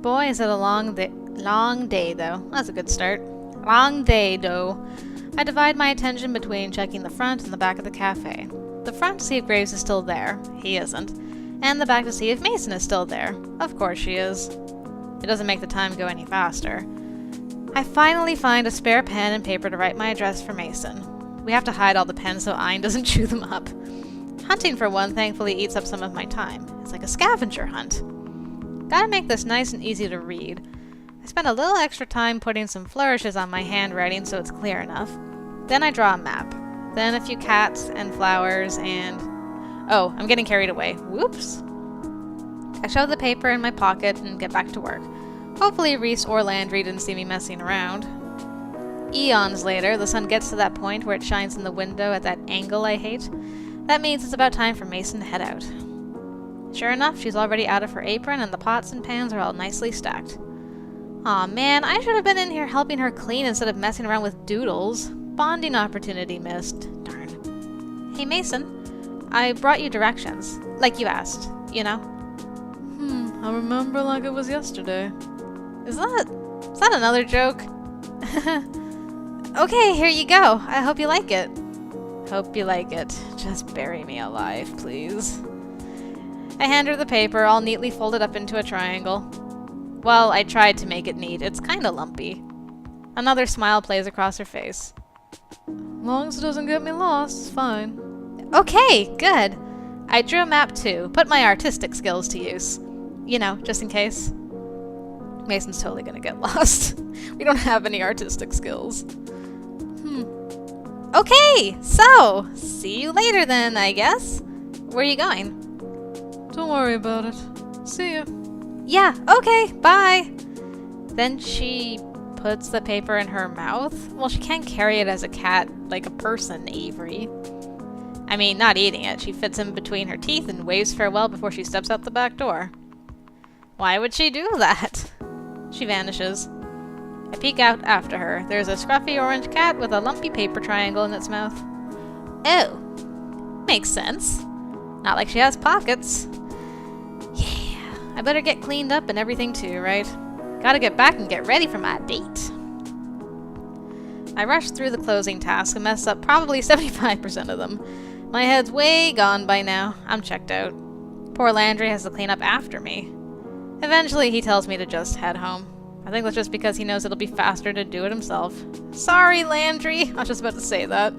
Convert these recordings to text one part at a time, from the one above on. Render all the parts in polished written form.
Boy, is it a long day, though. That's a good start. Long day, though. I divide my attention between checking the front and the back of the cafe. The front to see if Graves is still there. He isn't. And the back to see if Mason is still there. Of course she is. It doesn't make the time go any faster. I finally find a spare pen and paper to write my address for Mason. We have to hide all the pens so Ein doesn't chew them up. Hunting, for one, thankfully eats up some of my time. It's like a scavenger hunt. Gotta make this nice and easy to read. I spend a little extra time putting some flourishes on my handwriting so it's clear enough. Then I draw a map. Then a few cats and flowers and... Oh, I'm getting carried away. Whoops! I shove the paper in my pocket and get back to work. Hopefully Reese or Landry didn't see me messing around. Eons later, the sun gets to that point where it shines in the window at that angle I hate. That means it's about time for Mason to head out. Sure enough, she's already out of her apron and the pots and pans are all nicely stacked. Aw man, I should have been in here helping her clean instead of messing around with doodles. Bonding opportunity missed. Darn. Hey Mason, I brought you directions. Like you asked, you know? I remember like it was yesterday. Is that another joke? Okay, here you go. I hope you like it. Hope you like it. Just bury me alive, please. I hand her the paper, all neatly folded up into a triangle. Well, I tried to make it neat. It's kinda lumpy. Another smile plays across her face. Long as it doesn't get me lost, it's fine. Okay, good. I drew a map too. Put my artistic skills to use. You know, just in case. Mason's totally gonna get lost. We don't have any artistic skills. Okay, so, see you later then, I guess. Where are you going? Don't worry about it. See ya. Yeah, okay, bye. Then she puts the paper in her mouth. Well, she can't carry it as a cat, like a person, Avery. I mean, not eating it. She fits in between her teeth and waves farewell before she steps out the back door. Why would she do that? She vanishes. I peek out after her. There's a scruffy orange cat with a lumpy paper triangle in its mouth. Oh, makes sense. Not like she has pockets. Yeah, I better get cleaned up and everything too, right? Gotta get back and get ready for my date. I rush through the closing tasks and mess up probably 75% of them. My head's way gone by now. I'm checked out. Poor Landry has to clean up after me. Eventually, he tells me to just head home. I think that's just because he knows it'll be faster to do it himself. Sorry, Landry! I was just about to say that.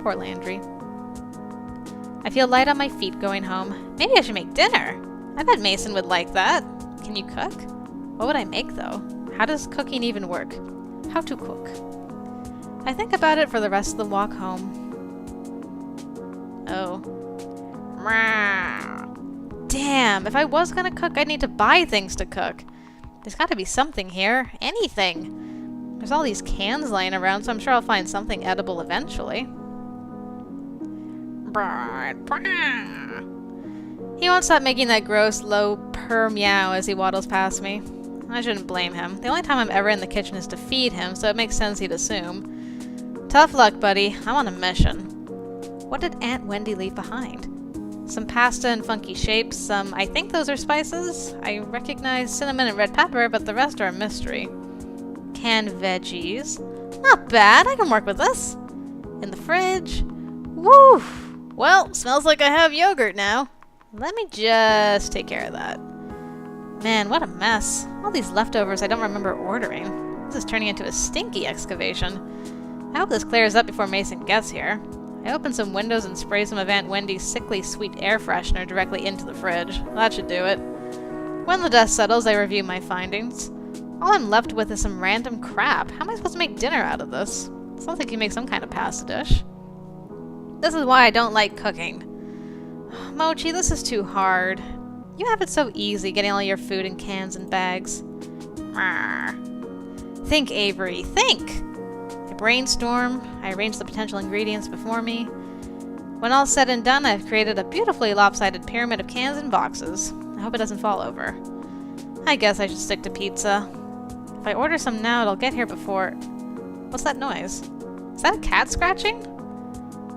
Poor Landry. I feel light on my feet going home. Maybe I should make dinner. I bet Mason would like that. Can you cook? What would I make, though? How does cooking even work? How to cook? I think about it for the rest of the walk home. Oh. Damn, if I was gonna cook, I'd need to buy things to cook. There's gotta be something here. Anything. There's all these cans lying around, so I'm sure I'll find something edible eventually. He won't stop making that gross, low purr meow as he waddles past me. I shouldn't blame him. The only time I'm ever in the kitchen is to feed him, so it makes sense he'd assume. Tough luck, buddy. I'm on a mission. What did Aunt Wendy leave behind? Some pasta in funky shapes, I think those are spices. I recognize cinnamon and red pepper, but the rest are a mystery. Canned veggies. Not bad, I can work with this. In the fridge. Woo! Well, smells like I have yogurt now. Let me just take care of that. Man, what a mess. All these leftovers I don't remember ordering. This is turning into a stinky excavation. I hope this clears up before Mason gets here. I open some windows and spray some of Aunt Wendy's sickly sweet air freshener directly into the fridge. That should do it. When the dust settles, I review my findings. All I'm left with is some random crap. How am I supposed to make dinner out of this? Sounds like you make some kind of pasta dish. This is why I don't like cooking. Mochi, this is too hard. You have it so easy getting all your food in cans and bags. Think, Avery, think! I brainstorm, I arrange the potential ingredients before me. When all's said and done, I've created a beautifully lopsided pyramid of cans and boxes. I hope it doesn't fall over. I guess I should stick to pizza. If I order some now, it'll get here before... What's that noise? Is that a cat scratching?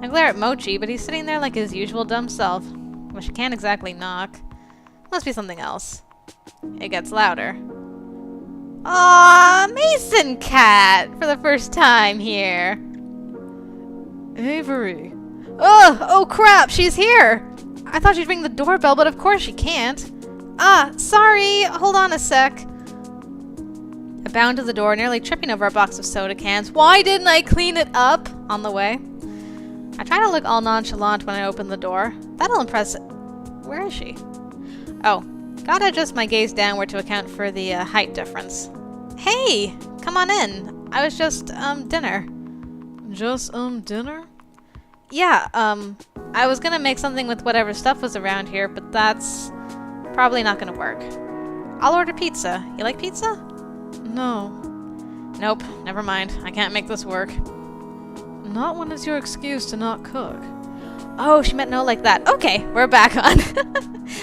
I glare at Mochi, but he's sitting there like his usual dumb self, which can't exactly knock. Must be something else. It gets louder. Aw, Mason Cat! For the first time here. Avery. Ugh! Oh crap, she's here! I thought she'd ring the doorbell, but of course she can't. Ah, sorry! Hold on a sec. I bound to the door, nearly tripping over a box of soda cans. Why didn't I clean it up? On the way. I try to look all nonchalant when I open the door. That'll impress... Where is she? Oh, gotta adjust my gaze downward to account for the height difference. Hey! Come on in. I was just, dinner. Just, dinner? Yeah, I was gonna make something with whatever stuff was around here, but that's probably not gonna work. I'll order pizza. You like pizza? No. Nope, never mind. I can't make this work. Not when it's your excuse to not cook. Oh, she meant no like that. Okay, we're back on.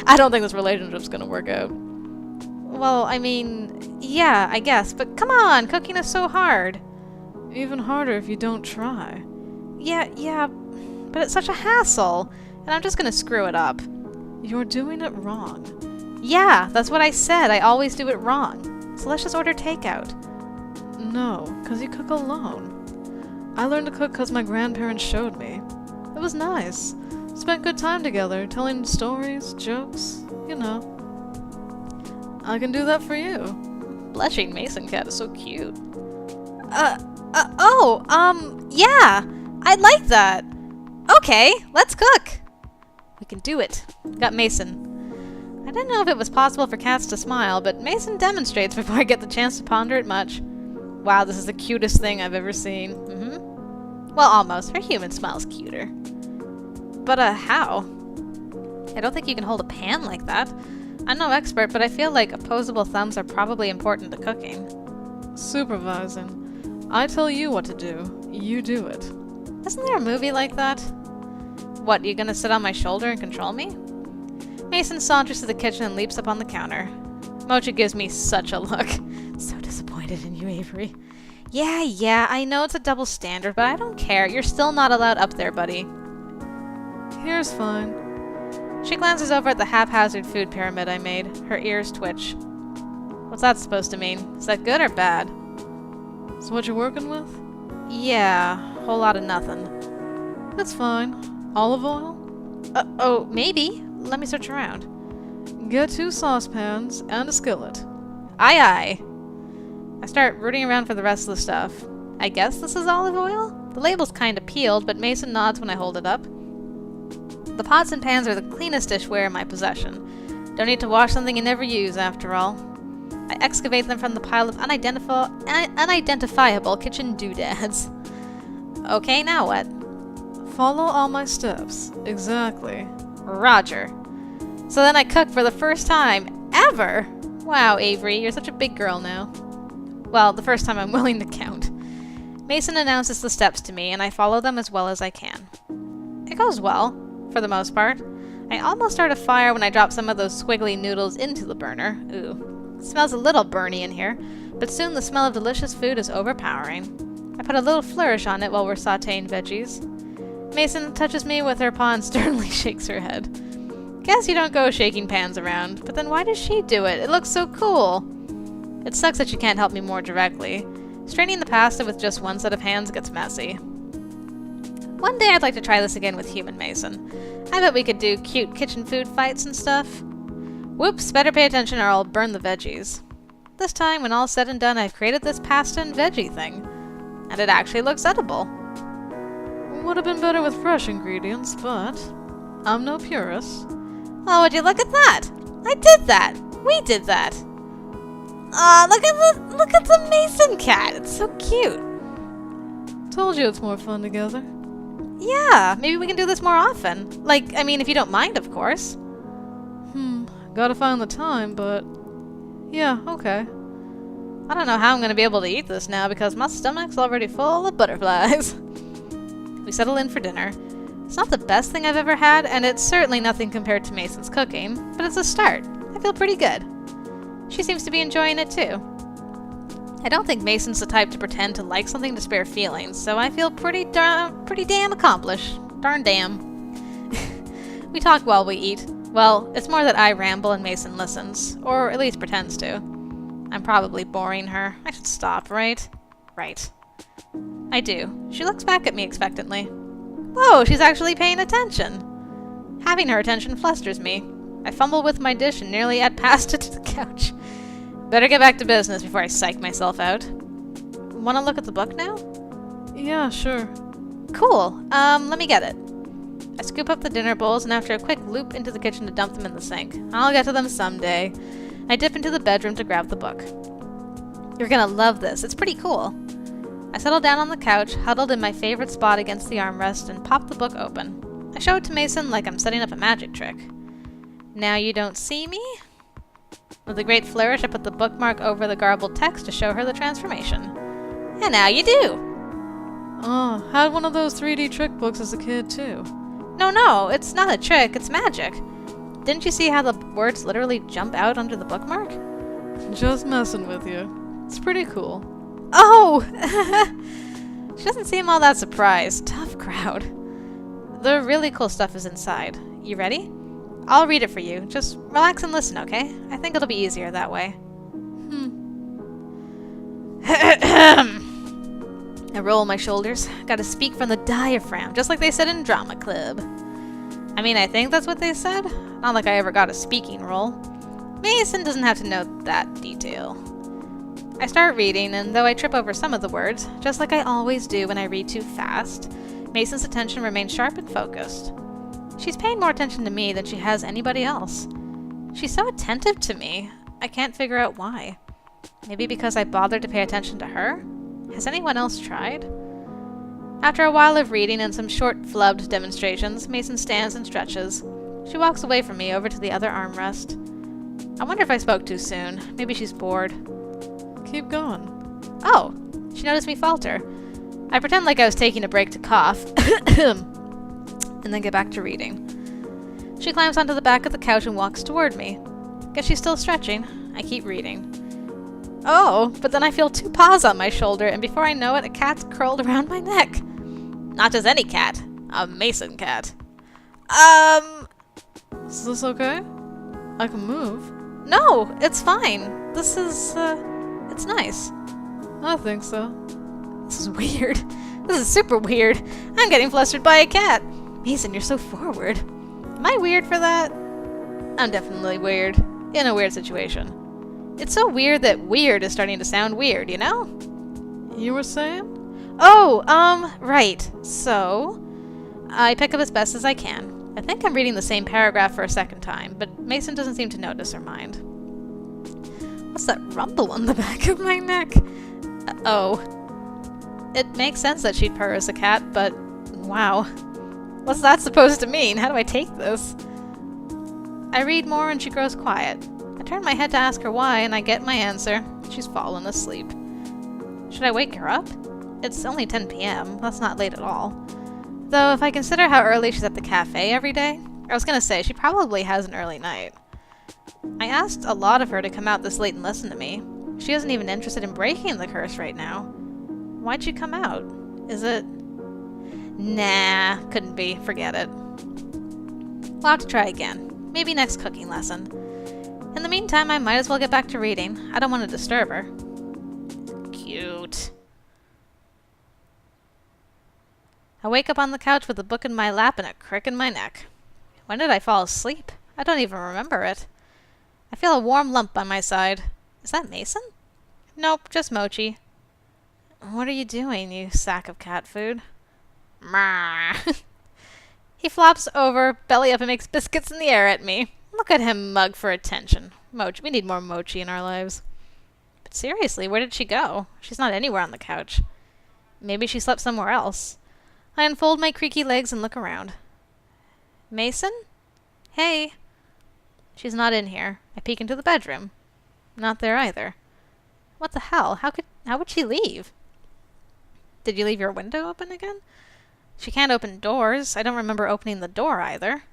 I don't think this relationship's gonna work out. Well, I mean, yeah, I guess, but come on, cooking is so hard. Even harder if you don't try. Yeah, but it's such a hassle, and I'm just gonna screw it up. You're doing it wrong. Yeah, that's what I said. I always do it wrong. So let's just order takeout. No, 'cause you cook alone. I learned to cook 'cause my grandparents showed me. It was nice. Spent good time together, telling stories, jokes, you know. I can do that for you. Blushing Mason Cat is so cute. Yeah, I'd like that. Okay, let's cook. We can do it. Got Mason. I didn't know if it was possible for cats to smile, but Mason demonstrates before I get the chance to ponder it much. Wow, this is the cutest thing I've ever seen. Well, almost. Her human smile's cuter. But, how? I don't think you can hold a pan like that. I'm no expert, but I feel like opposable thumbs are probably important to cooking. Supervising. I tell you what to do. You do it. Isn't there a movie like that? What, you gonna sit on my shoulder and control me? Mason saunters to the kitchen and leaps up on the counter. Mochi gives me such a look. So disappointed in you, Avery. Yeah, I know it's a double standard, but I don't care. You're still not allowed up there, buddy. Here's fine. She glances over at the haphazard food pyramid I made. Her ears twitch. What's that supposed to mean? Is that good or bad? So what you're working with? Yeah, whole lot of nothing. That's fine. Olive oil? Oh, maybe. Let me search around. Get 2 saucepans and a skillet. Aye. I start rooting around for the rest of the stuff. I guess this is olive oil? The label's kinda peeled, but Mason nods when I hold it up. The pots and pans are the cleanest dishware in my possession. Don't need to wash something you never use, after all. I excavate them from the pile of unidentifiable kitchen doodads. Okay, now what? Follow all my steps. Exactly. Roger. So then I cook for the first time ever! Wow, Avery, you're such a big girl now. Well, the first time I'm willing to count. Mason announces the steps to me, and I follow them as well as I can. It goes well, for the most part. I almost start a fire when I drop some of those squiggly noodles into the burner. Ooh. It smells a little burny in here, but soon the smell of delicious food is overpowering. I put a little flourish on it while we're sautéing veggies. Mason touches me with her paw and sternly shakes her head. Guess you don't go shaking pans around, but then why does she do it? It looks so cool. It sucks that she can't help me more directly. Straining the pasta with just one set of hands gets messy. One day I'd like to try this again with human Mason. I bet we could do cute kitchen food fights and stuff. Whoops, better pay attention or I'll burn the veggies. This time, when all's said and done, I've created this pasta and veggie thing. And it actually looks edible. Would have been better with fresh ingredients, but I'm no purist. Oh, would you look at that? I did that! We did that! Aw, look at the Mason Cat! It's so cute! Told you it's more fun together. Yeah, maybe we can do this more often. Like, I mean, if you don't mind, of course. Gotta find the time, but yeah, okay. I don't know how I'm gonna be able to eat this now because my stomach's already full of butterflies. We settle in for dinner. It's not the best thing I've ever had, and it's certainly nothing compared to Mason's cooking, but it's a start. I feel pretty good. She seems to be enjoying it too. I don't think Mason's the type to pretend to like something to spare feelings, so I feel pretty damn accomplished. Darn damn. We talk while we eat. Well, it's more that I ramble and Mason listens, or at least pretends to. I'm probably boring her. I should stop, right? Right. I do. She looks back at me expectantly. Whoa, she's actually paying attention. Having her attention flusters me. I fumble with my dish and nearly add pasta to the couch. Better get back to business before I psych myself out. Want to look at the book now? Yeah, sure. Cool. Let me get it. I scoop up the dinner bowls and after a quick loop into the kitchen to dump them in the sink. I'll get to them someday. I dip into the bedroom to grab the book. You're gonna love this. It's pretty cool. I settle down on the couch, huddled in my favorite spot against the armrest, and pop the book open. I show it to Mason like I'm setting up a magic trick. Now you don't see me? With a great flourish, I put the bookmark over the garbled text to show her the transformation. And now you do! Oh, had one of those 3D trick books as a kid, too. No, it's not a trick, it's magic. Didn't you see how the words literally jump out under the bookmark? Just messing with you. It's pretty cool. Oh! She doesn't seem all that surprised. Tough crowd. The really cool stuff is inside. You ready? I'll read it for you. Just relax and listen, okay? I think it'll be easier that way. I roll my shoulders. Gotta speak from the diaphragm, just like they said in drama club. I mean, I think that's what they said. Not like I ever got a speaking role. Mason doesn't have to know that detail. I start reading, and though I trip over some of the words, just like I always do when I read too fast, Mason's attention remains sharp and focused. She's paying more attention to me than she has anybody else. She's so attentive to me, I can't figure out why. Maybe because I bothered to pay attention to her? Has anyone else tried? After a while of reading and some short, flubbed demonstrations, Mason stands and stretches. She walks away from me over to the other armrest. I wonder if I spoke too soon. Maybe she's bored. Keep going. Oh, she noticed me falter. I pretend like I was taking a break to cough, and then get back to reading. She climbs onto the back of the couch and walks toward me. Guess she's still stretching. I keep reading. Oh, but then I feel two paws on my shoulder, and before I know it, a cat's curled around my neck. Not just any cat. A Mason cat. Is this okay? I can move. No, it's fine. This is, it's nice. I think so. This is weird. This is super weird. I'm getting flustered by a cat. Mason, you're so forward. Am I weird for that? I'm definitely weird. In a weird situation. It's so weird that weird is starting to sound weird, you know? You were saying? Oh, right. So, I pick up as best as I can. I think I'm reading the same paragraph for a second time, but Mason doesn't seem to notice or mind. What's that rumble on the back of my neck? Oh. It makes sense that she'd purr as a cat, but wow. What's that supposed to mean? How do I take this? I read more and she grows quiet. I turn my head to ask her why, and I get my answer. She's fallen asleep. Should I wake her up? It's only 10 p.m. That's not late at all. Though, if I consider how early she's at the cafe every day, I was gonna say she probably has an early night. I asked a lot of her to come out this late and listen to me. She isn't even interested in breaking the curse right now. Why'd she come out? Is it... Nah, couldn't be. Forget it. We'll have to try again. Maybe next cooking lesson. In the meantime, I might as well get back to reading. I don't want to disturb her. Cute. I wake up on the couch with a book in my lap and a crick in my neck. When did I fall asleep? I don't even remember it. I feel a warm lump on my side. Is that Mason? Nope, just Mochi. What are you doing, you sack of cat food? He flops over, belly up, and makes biscuits in the air at me. Look at him mug for attention. Mochi. We need more Mochi in our lives. But seriously, where did she go? She's not anywhere on the couch. Maybe she slept somewhere else. I unfold my creaky legs and look around. Mason? Hey. She's not in here. I peek into the bedroom. Not there either. What the hell? How would she leave? Did you leave your window open again? She can't open doors. I don't remember opening the door either.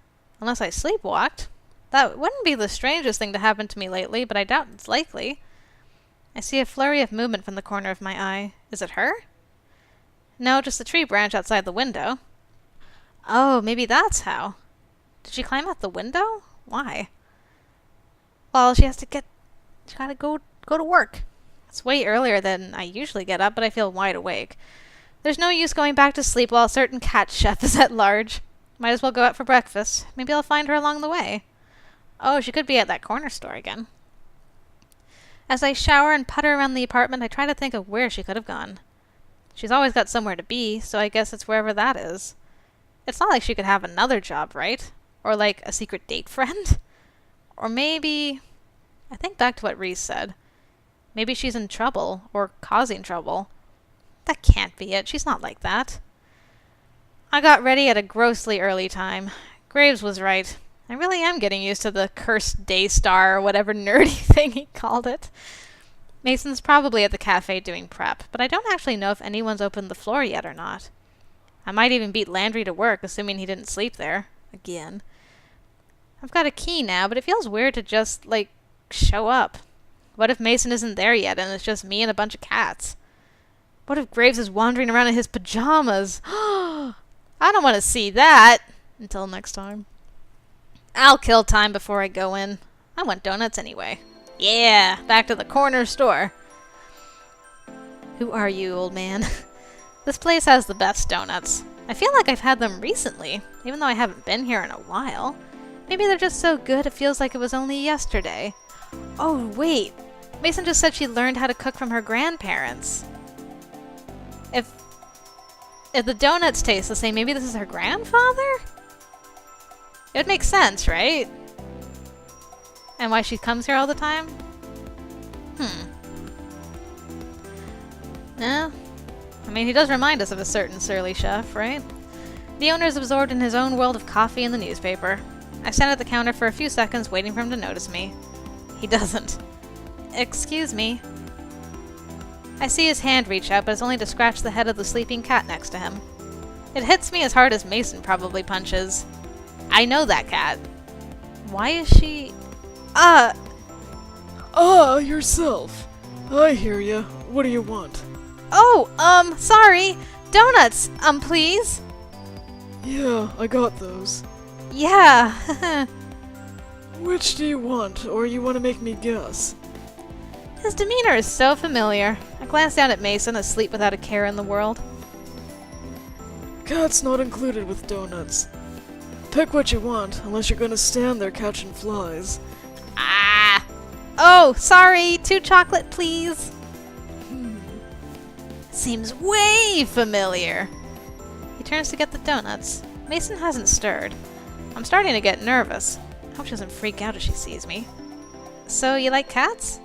Unless I sleepwalked. That wouldn't be the strangest thing to happen to me lately, but I doubt it's likely. I see a flurry of movement from the corner of my eye. Is it her? No, just a tree branch outside the window. Oh, maybe that's how. Did she climb out the window? Why? Well, she gotta go to work. It's way earlier than I usually get up, but I feel wide awake. There's no use going back to sleep while a certain cat chef is at large. Might as well go out for breakfast. Maybe I'll find her along the way. Oh, she could be at that corner store again. As I shower and putter around the apartment, I try to think of where she could have gone. She's always got somewhere to be, so I guess it's wherever that is. It's not like she could have another job, right? Or like a secret date friend? Or maybe... I think back to what Reese said. Maybe she's in trouble, or causing trouble. That can't be it. She's not like that. I got ready at a grossly early time. Graves was right. I really am getting used to the cursed Daystar or whatever nerdy thing he called it. Mason's probably at the cafe doing prep, but I don't actually know if anyone's opened the floor yet or not. I might even beat Landry to work, assuming he didn't sleep there. Again. I've got a key now, but it feels weird to just, show up. What if Mason isn't there yet and it's just me and a bunch of cats? What if Graves is wandering around in his pajamas? I don't want to see that. Until next time. I'll kill time before I go in. I want donuts anyway. Yeah, back to the corner store. Who are you, old man? This place has the best donuts. I feel like I've had them recently, even though I haven't been here in a while. Maybe they're just so good it feels like it was only yesterday. Oh, wait. Mason just said she learned how to cook from her grandparents. If the donuts taste the same, maybe this is her grandfather? It would make sense, right? And why she comes here all the time? No. I mean, he does remind us of a certain surly chef, right? The owner's absorbed in his own world of coffee and the newspaper. I stand at the counter for a few seconds waiting for him to notice me. He doesn't. Excuse me. I see his hand reach out, but it's only to scratch the head of the sleeping cat next to him. It hits me as hard as Mason probably punches. I know that cat. Why is she... Yourself. I hear ya. What do you want? Oh, sorry. Donuts, please. Yeah, I got those. Yeah. Which do you want, or you want to make me guess? His demeanor is so familiar. I glance down at Mason, asleep without a care in the world. Cat's not included with donuts. Pick what you want, unless you're gonna stand there catching flies. Ah! Oh, sorry. 2 chocolate, please. Seems way familiar. He turns to get the donuts. Mason hasn't stirred. I'm starting to get nervous. I hope she doesn't freak out as she sees me. So, you like cats?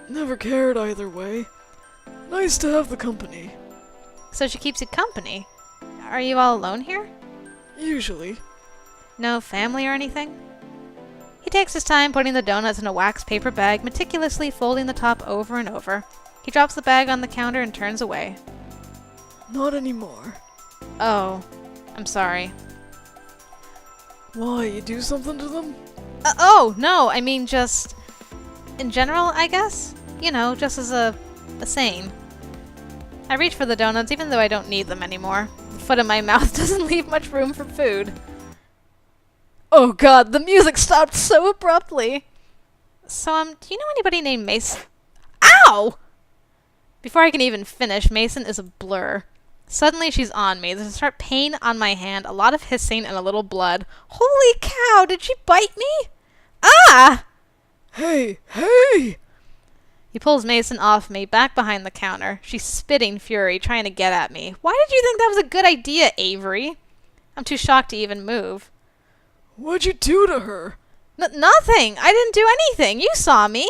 Never cared either way. Nice to have the company. So she keeps you company. Are you all alone here? Usually. No family or anything? He takes his time putting the donuts in a wax paper bag, meticulously folding the top over and over. He drops the bag on the counter and turns away. Not anymore. Oh, I'm sorry. Why, you do something to them? Oh, no, I mean just... in general, I guess? You know, just as a saying. I reach for the donuts even though I don't need them anymore. The foot in my mouth doesn't leave much room for food. Oh god, the music stopped so abruptly. So, do you know anybody named Mason? Ow! Before I can even finish, Mason is a blur. Suddenly she's on me. There's a sharp pain on my hand, a lot of hissing, and a little blood. Holy cow, did she bite me? Ah! Hey! Hey! He pulls Mason off me, back behind the counter. She's spitting fury, trying to get at me. Why did you think that was a good idea, Avery? I'm too shocked to even move. What'd you do to her? Nothing! I didn't do anything! You saw me!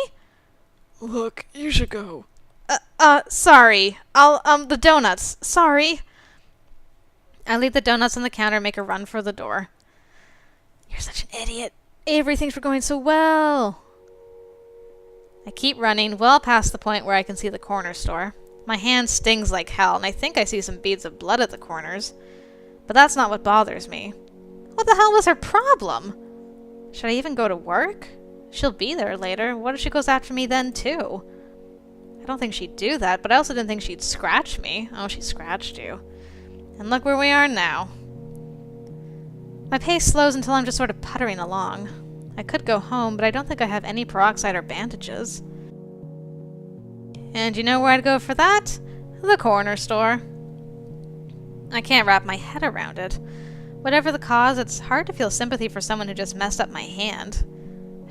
Look, you should go. Sorry. The donuts. Sorry. I leave the donuts on the counter and make a run for the door. You're such an idiot. Avery thinks we're going so well. I keep running well past the point where I can see the corner store. My hand stings like hell, and I think I see some beads of blood at the corners. But that's not what bothers me. What the hell was her problem? Should I even go to work? She'll be there later. What if she goes after me then, too? I don't think she'd do that, but I also didn't think she'd scratch me. Oh, she scratched you. And look where we are now. My pace slows until I'm just sort of puttering along. I could go home, but I don't think I have any peroxide or bandages. And you know where I'd go for that? The corner store. I can't wrap my head around it. Whatever the cause, it's hard to feel sympathy for someone who just messed up my hand.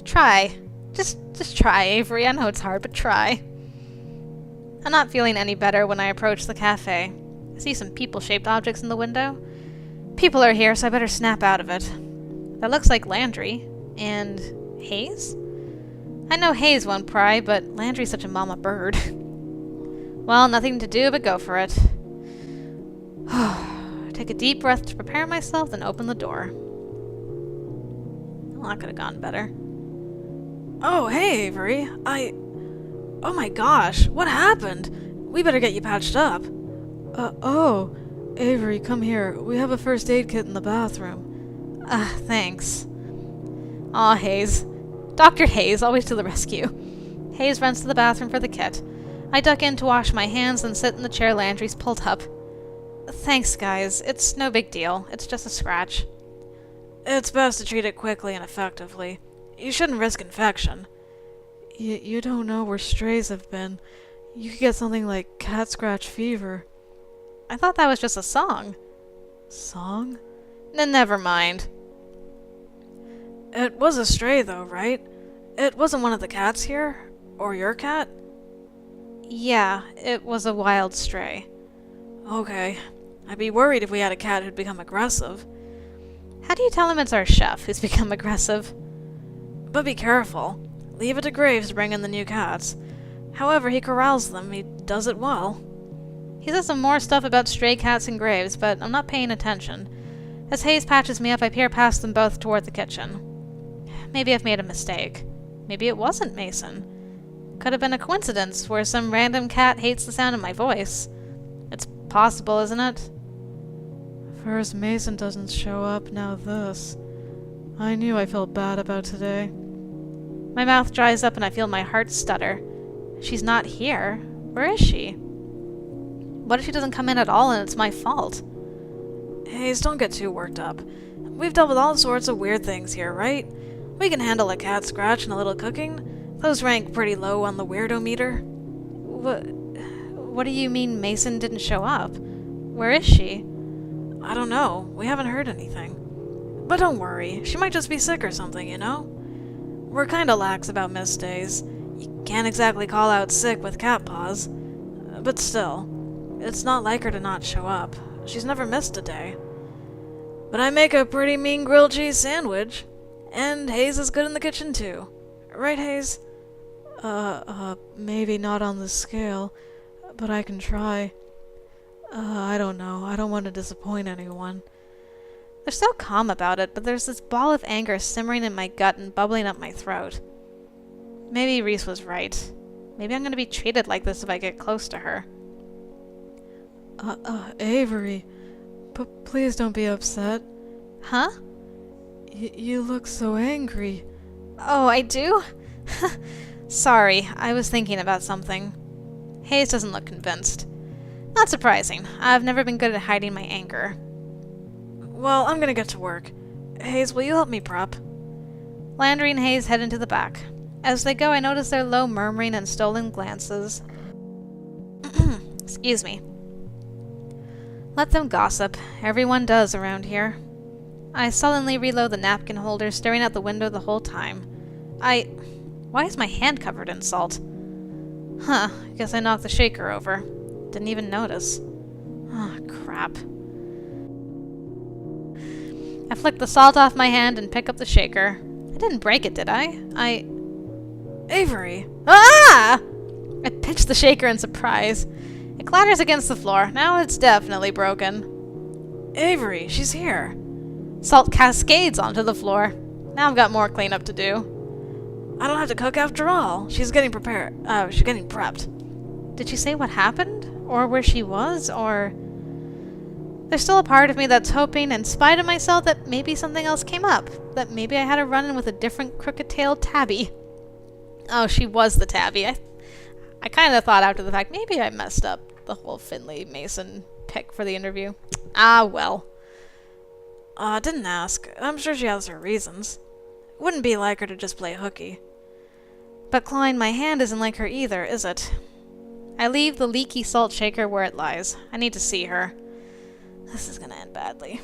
Try. Just try, Avery. I know it's hard, but try. I'm not feeling any better when I approach the cafe. I see some people-shaped objects in the window. People are here, so I better snap out of it. That looks like Landry. And Hayes? I know Hayes won't pry, but Landry's such a mama bird. Well, nothing to do but go for it. Take a deep breath to prepare myself, then open the door. Well, that could have gone better. Oh, hey, Avery. Oh my gosh, what happened? We better get you patched up. Oh, Avery, come here. We have a first aid kit in the bathroom. Thanks. Aw, Hayes. Dr. Hayes, always to the rescue. Hayes runs to the bathroom for the kit. I duck in to wash my hands and sit in the chair Landry's pulled up. Thanks, guys. It's no big deal. It's just a scratch. It's best to treat it quickly and effectively. You shouldn't risk infection. You don't know where strays have been. You could get something like cat scratch fever. I thought that was just a song. Song? Never mind. It was a stray, though, right? It wasn't one of the cats here? Or your cat? Yeah, it was a wild stray. Okay. I'd be worried if we had a cat who'd become aggressive. How do you tell him it's our chef who's become aggressive? But be careful. Leave it to Graves to bring in the new cats. However he corrals them, he does it well. He says some more stuff about stray cats and Graves, but I'm not paying attention. As Hayes patches me up, I peer past them both toward the kitchen. Maybe I've made a mistake. Maybe it wasn't Mason. Could have been a coincidence where some random cat hates the sound of my voice. It's possible, isn't it? First Mason doesn't show up, now this. I knew I felt bad about today. My mouth dries up and I feel my heart stutter. She's not here. Where is she? What if she doesn't come in at all and it's my fault? Hayes, don't get too worked up. We've dealt with all sorts of weird things here, right? We can handle a cat scratch and a little cooking. Those rank pretty low on the weirdo meter. What do you mean Mason didn't show up? Where is she? I don't know. We haven't heard anything. But don't worry. She might just be sick or something, you know? We're kinda lax about missed days. You can't exactly call out sick with cat paws. But still, it's not like her to not show up. She's never missed a day. But I make a pretty mean grilled cheese sandwich. And Hayes is good in the kitchen too. Right, Hayes? Maybe not on the scale, but I can try. I don't know. I don't want to disappoint anyone. They're so calm about it, but there's this ball of anger simmering in my gut and bubbling up my throat. Maybe Reese was right. Maybe I'm going to be treated like this if I get close to her. Avery, please don't be upset. Huh? You look so angry. Oh, I do? Sorry, I was thinking about something. Hayes doesn't look convinced. Not surprising. I've never been good at hiding my anger. Well, I'm gonna get to work. Hayes, will you help me prep? Landry and Hayes head into the back. As they go, I notice their low murmuring and stolen glances. Excuse me. Let them gossip. Everyone does around here. I sullenly reload the napkin holder, staring out the window the whole time. Why is my hand covered in salt? Huh, guess I knocked the shaker over. Didn't even notice. Oh, crap. I flick the salt off my hand and pick up the shaker. I didn't break it, did I? Avery! Ah! I pitch the shaker in surprise. It clatters against the floor. Now it's definitely broken. Avery, she's here. Salt cascades onto the floor. Now I've got more cleanup to do. I don't have to cook after all. She's getting prepared. She's getting prepped. Did she say what happened? Or where she was? Or... There's still a part of me that's hoping, in spite of myself, that maybe something else came up. That maybe I had a run-in with a different crooked-tailed tabby. Oh, she was the tabby. I kind of thought after the fact, maybe I messed up the whole Finley Mason pick for the interview. Ah, well. Didn't ask. I'm sure she has her reasons. Wouldn't be like her to just play hooky. But Klein, my hand isn't like her either, is it? I leave the leaky salt shaker where it lies. I need to see her. This is gonna end badly.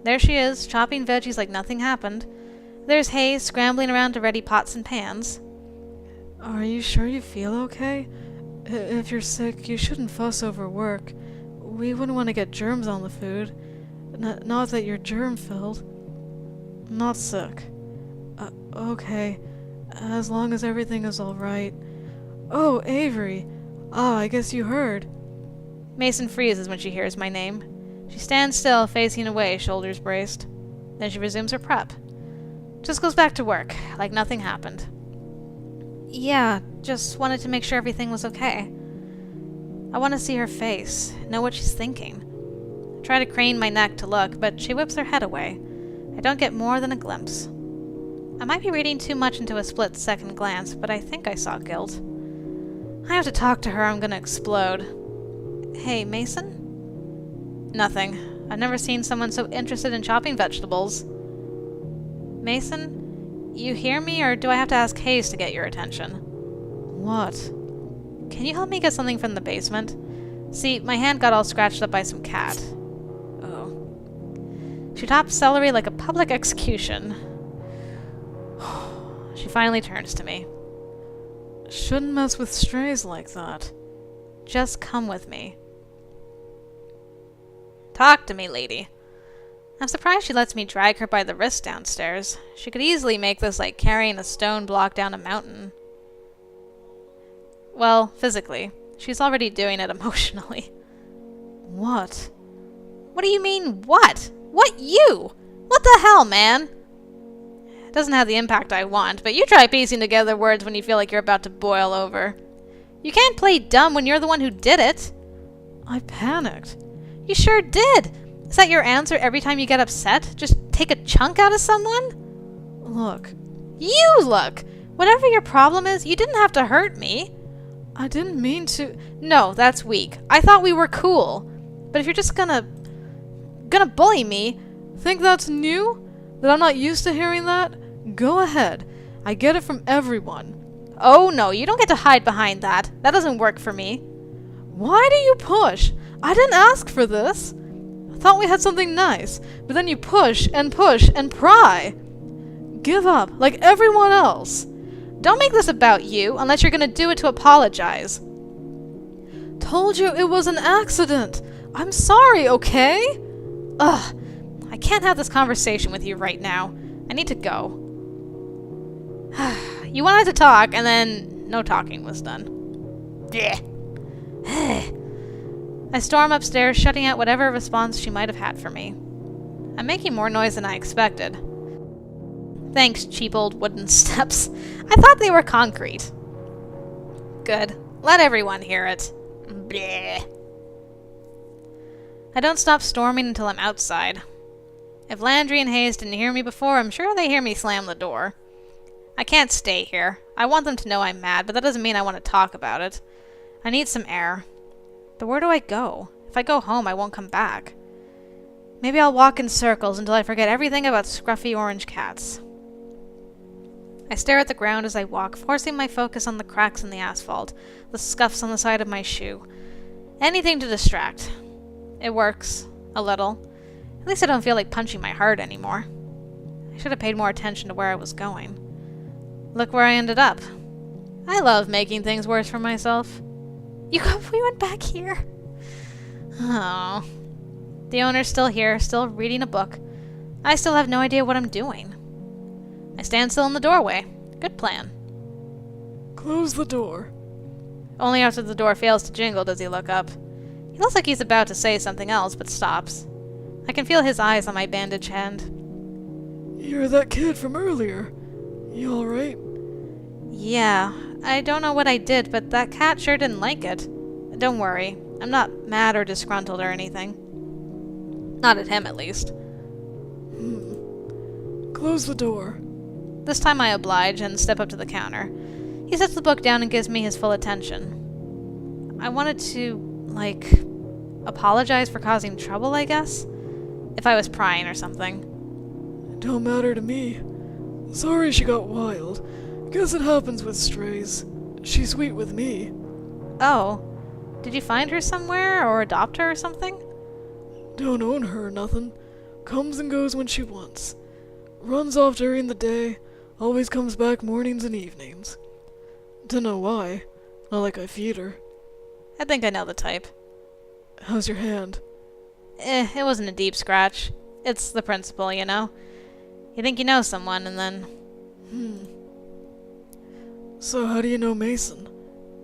There she is, chopping veggies like nothing happened. There's Hayes scrambling around to ready pots and pans. Are you sure you feel okay? If you're sick, you shouldn't fuss over work. We wouldn't want to get germs on the food. Not that you're germ-filled. Not sick. Okay. As long as everything is alright. Oh, Avery. I guess you heard. Mason freezes when she hears my name. She stands still, facing away, shoulders braced. Then she resumes her prep. Just goes back to work, like nothing happened. Yeah, just wanted to make sure everything was okay. I want to see her face, know what she's thinking. I try to crane my neck to look, but she whips her head away. I don't get more than a glimpse. I might be reading too much into a split-second glance, but I think I saw guilt. I have to talk to her, I'm gonna explode. Hey, Mason? Nothing. I've never seen someone so interested in chopping vegetables. Mason, you hear me, or do I have to ask Hayes to get your attention? What? Can you help me get something from the basement? See, my hand got all scratched up by some cat. Oh. She chops celery like a public execution. She finally turns to me. Shouldn't mess with strays like that. Just come with me. Talk to me, lady. I'm surprised she lets me drag her by the wrist downstairs. She could easily make this like carrying a stone block down a mountain. Well, physically. She's already doing it emotionally. What? What do you mean, what? What you? What the hell, man? It doesn't have the impact I want, but you try piecing together words when you feel like you're about to boil over. You can't play dumb when you're the one who did it. I panicked. You sure did. Is that your answer every time you get upset? Just take a chunk out of someone? Look. You look! Whatever your problem is, you didn't have to hurt me. I didn't mean to. No, that's weak. I thought we were cool. But if you're just gonna bully me... Think that's new? That I'm not used to hearing that? Go ahead. I get it from everyone. Oh no, you don't get to hide behind that. That doesn't work for me. Why do you push? I didn't ask for this. I thought we had something nice, but then you push and pry. Give up, like everyone else. Don't make this about you, unless you're gonna do it to apologize. Told you it was an accident. I'm sorry, okay? Ugh, I can't have this conversation with you right now. I need to go. You wanted to talk, and then no talking was done. Yeah. I storm upstairs, shutting out whatever response she might have had for me. I'm making more noise than I expected. Thanks, cheap old wooden steps. I thought they were concrete. Good. Let everyone hear it. Bleh. I don't stop storming until I'm outside. If Landry and Hayes didn't hear me before, I'm sure they hear me slam the door. I can't stay here. I want them to know I'm mad, but that doesn't mean I want to talk about it. I need some air. But where do I go? If I go home, I won't come back. Maybe I'll walk in circles until I forget everything about scruffy orange cats. I stare at the ground as I walk, forcing my focus on the cracks in the asphalt, the scuffs on the side of my shoe. Anything to distract. It works. A little. At least I don't feel like punching my heart anymore. I should have paid more attention to where I was going. Look where I ended up. I love making things worse for myself. We went back here. Oh. The owner's still here, still reading a book. I still have no idea what I'm doing. I stand still in the doorway. Good plan. Close the door. Only after the door fails to jingle does he look up. He looks like he's about to say something else, but stops. I can feel his eyes on my bandaged hand. You're that kid from earlier. You alright? Yeah, I don't know what I did, but that cat sure didn't like it. Don't worry, I'm not mad or disgruntled or anything. Not at him, at least. Close the door. This time I oblige and step up to the counter. He sets the book down and gives me his full attention. I wanted to, apologize for causing trouble, I guess? If I was prying or something. Don't matter to me. Sorry she got wild. Guess it happens with strays. She's sweet with me. Oh. Did you find her somewhere or adopt her or something? Don't own her or nothing. Comes and goes when she wants. Runs off during the day. Always comes back mornings and evenings. Dunno why. Not like I feed her. I think I know the type. How's your hand? It wasn't a deep scratch. It's the principle, you know? You think you know someone, and then... So how do you know Mason?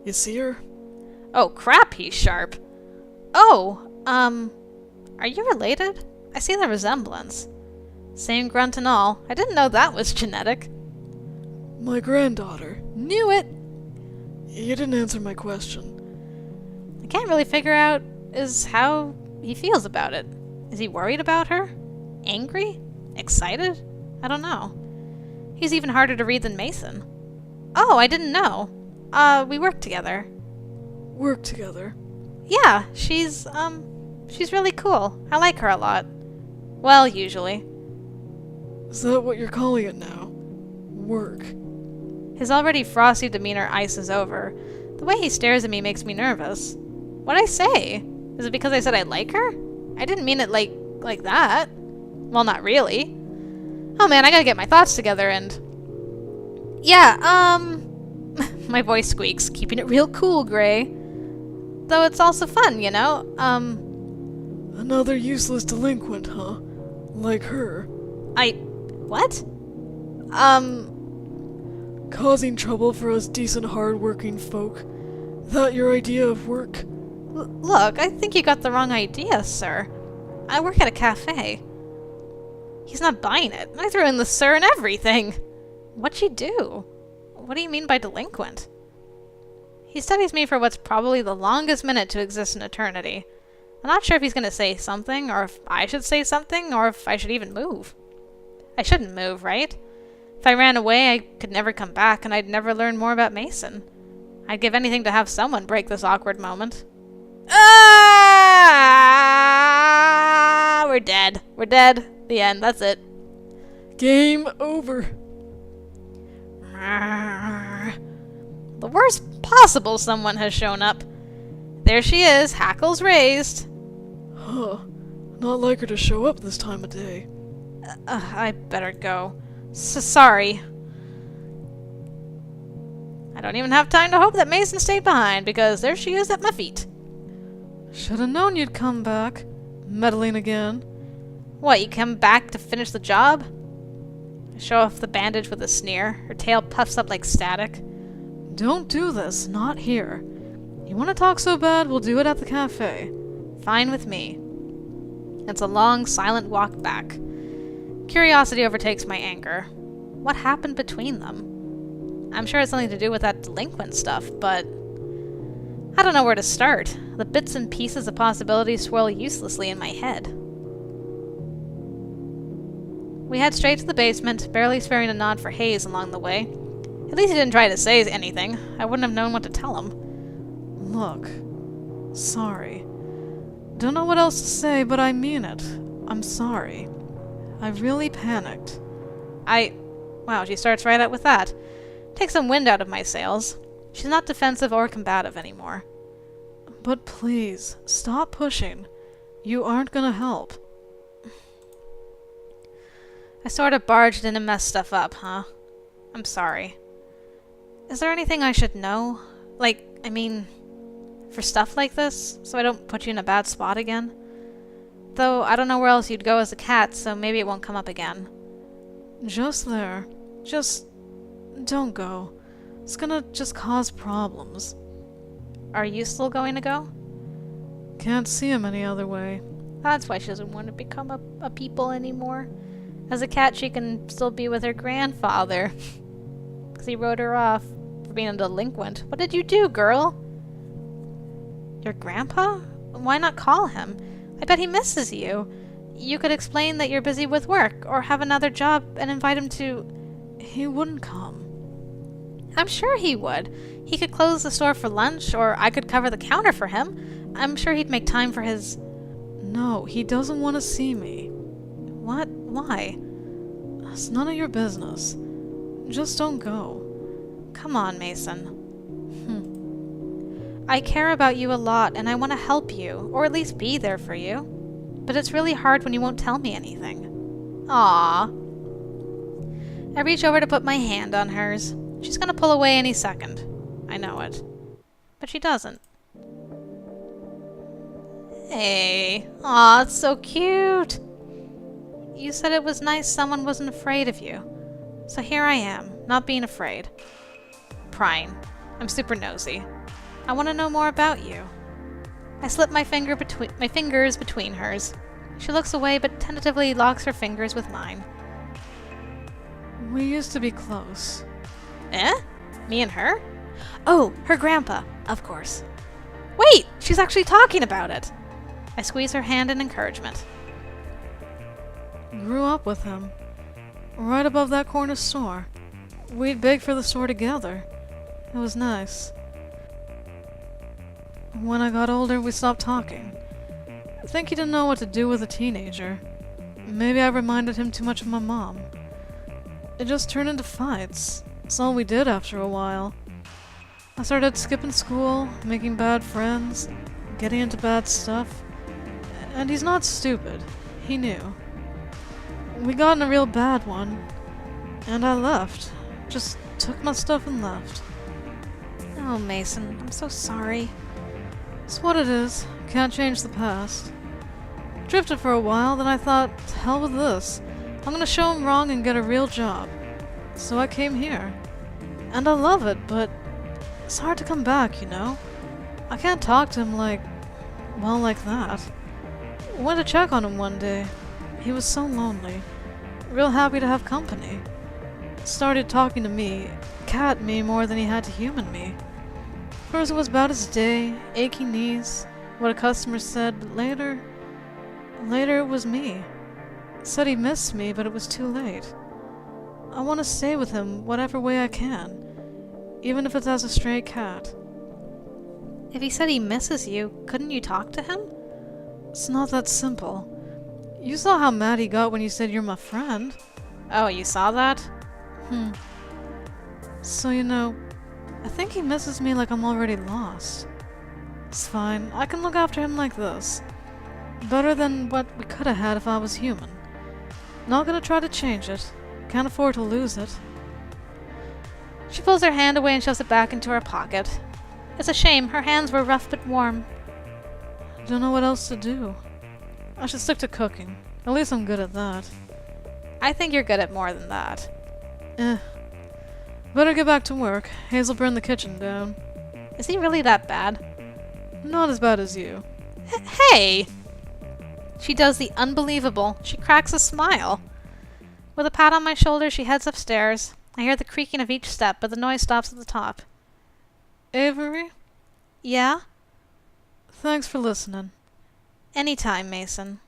You see her? Oh, crap, he's sharp. Oh, are you related? I see the resemblance. Same grunt and all. I didn't know that was genetic. My granddaughter. Knew it! You didn't answer my question. I can't really figure out how he feels about it. Is he worried about her? Angry? Excited? I don't know. He's even harder to read than Mason. Oh, I didn't know. We work together. Work together? Yeah, she's really cool. I like her a lot. Well, usually. Is that what you're calling it now? Work? His already frosty demeanor ices over. The way he stares at me makes me nervous. What'd I say? Is it because I said I like her? I didn't mean it like that. Well, not really. Oh man, I gotta get my thoughts together and... Yeah, my voice squeaks, keeping it real cool, Gray. Though it's also fun, you know? Another useless delinquent, huh? Like her. What? Causing trouble for us decent hard-working folk. That your idea of work? Look, I think you got the wrong idea, sir. I work at a cafe. He's not buying it. I threw in the sir and everything. What'd she do? What do you mean by delinquent? He studies me for what's probably the longest minute to exist in eternity. I'm not sure if he's going to say something, or if I should say something, or if I should even move. I shouldn't move, right? If I ran away, I could never come back, and I'd never learn more about Mason. I'd give anything to have someone break this awkward moment. Ah! We're dead. We're dead. The end. That's it. Game over. The worst possible someone has shown up. There she is, hackles raised. Huh. Not like her to show up this time of day. I better go. Sorry. I don't even have time to hope that Mason stayed behind, because there she is at my feet. Should have known you'd come back. Meddling again. What, you come back to finish the job? I show off the bandage with a sneer. Her tail puffs up like static. Don't do this. Not here. You want to talk so bad, we'll do it at the cafe. Fine with me. It's a long, silent walk back. Curiosity overtakes my anger. What happened between them? I'm sure it's something to do with that delinquent stuff, but... I don't know where to start. The bits and pieces of possibilities swirl uselessly in my head. We head straight to the basement, barely sparing a nod for Hayes along the way. At least he didn't try to say anything. I wouldn't have known what to tell him. Look. Sorry. Don't know what else to say, but I mean it. I'm sorry. I really panicked. Wow, she starts right out with that. Takes some wind out of my sails. She's not defensive or combative anymore. But please, stop pushing. You aren't gonna help. I sort of barged in and messed stuff up, huh? I'm sorry. Is there anything I should know? For stuff like this, so I don't put you in a bad spot again? Though I don't know where else you'd go as a cat, so maybe it won't come up again. Just there. Just... don't go. It's gonna just cause problems. Are you still going to go? Can't see him any other way. That's why she doesn't want to become a people anymore. As a cat, she can still be with her grandfather. Because he wrote her off for being a delinquent. What did you do, girl? Your grandpa? Why not call him? I bet he misses you. You could explain that you're busy with work, or have another job and invite him to... He wouldn't come. I'm sure he would. He could close the store for lunch, or I could cover the counter for him. I'm sure he'd make time for his... No, he doesn't want to see me. What? Why? It's none of your business. Just don't go. Come on, Mason. I care about you a lot, and I want to help you, or at least be there for you. But it's really hard when you won't tell me anything. Aww. I reach over to put my hand on hers. She's gonna pull away any second. I know it. But she doesn't. Hey. Aw, it's so cute. You said it was nice someone wasn't afraid of you. So here I am, not being afraid. Prying. I'm super nosy. I want to know more about you. I slip my fingers between hers. She looks away but tentatively locks her fingers with mine. We used to be close. Eh? Me and her? Oh, her grandpa, of course. Wait, she's actually talking about it. I squeeze her hand in encouragement. Grew up with him. Right above that corner store. We'd bake for the store together. It was nice. When I got older, we stopped talking. I think he didn't know what to do with a teenager. Maybe I reminded him too much of my mom. It just turned into fights. That's all we did after a while. I started skipping school, making bad friends, getting into bad stuff. And he's not stupid. He knew. We got in a real bad one. And I left. Just took my stuff and left. Oh, Mason, I'm so sorry. It's what it is. Can't change the past. Drifted for a while, then I thought, to hell with this. I'm gonna show him wrong and get a real job. So I came here. And I love it, but it's hard to come back, you know? I can't talk to him like that. Went to check on him one day. He was so lonely. Real happy to have company. Started talking to me, cat me more than he had to human me. First it was about his day, achy knees, what a customer said, but later it was me. Said he missed me, but it was too late. I want to stay with him whatever way I can, even if it's as a stray cat. If he said he misses you, couldn't you talk to him? It's not that simple. You saw how mad he got when you said you're my friend. Oh, you saw that? So, you know, I think he misses me like I'm already lost. It's fine. I can look after him like this. Better than what we could have had if I was human. Not gonna try to change it. Can't afford to lose it. She pulls her hand away and shoves it back into her pocket. It's a shame. Her hands were rough but warm. Don't know what else to do. I should stick to cooking. At least I'm good at that. I think you're good at more than that. Better get back to work. Hazel burned the kitchen down. Is he really that bad? Not as bad as you. Hey! She does the unbelievable. She cracks a smile. With a pat on my shoulder, she heads upstairs. I hear the creaking of each step, but the noise stops at the top. Avery? Yeah? Thanks for listening. Anytime, Mason.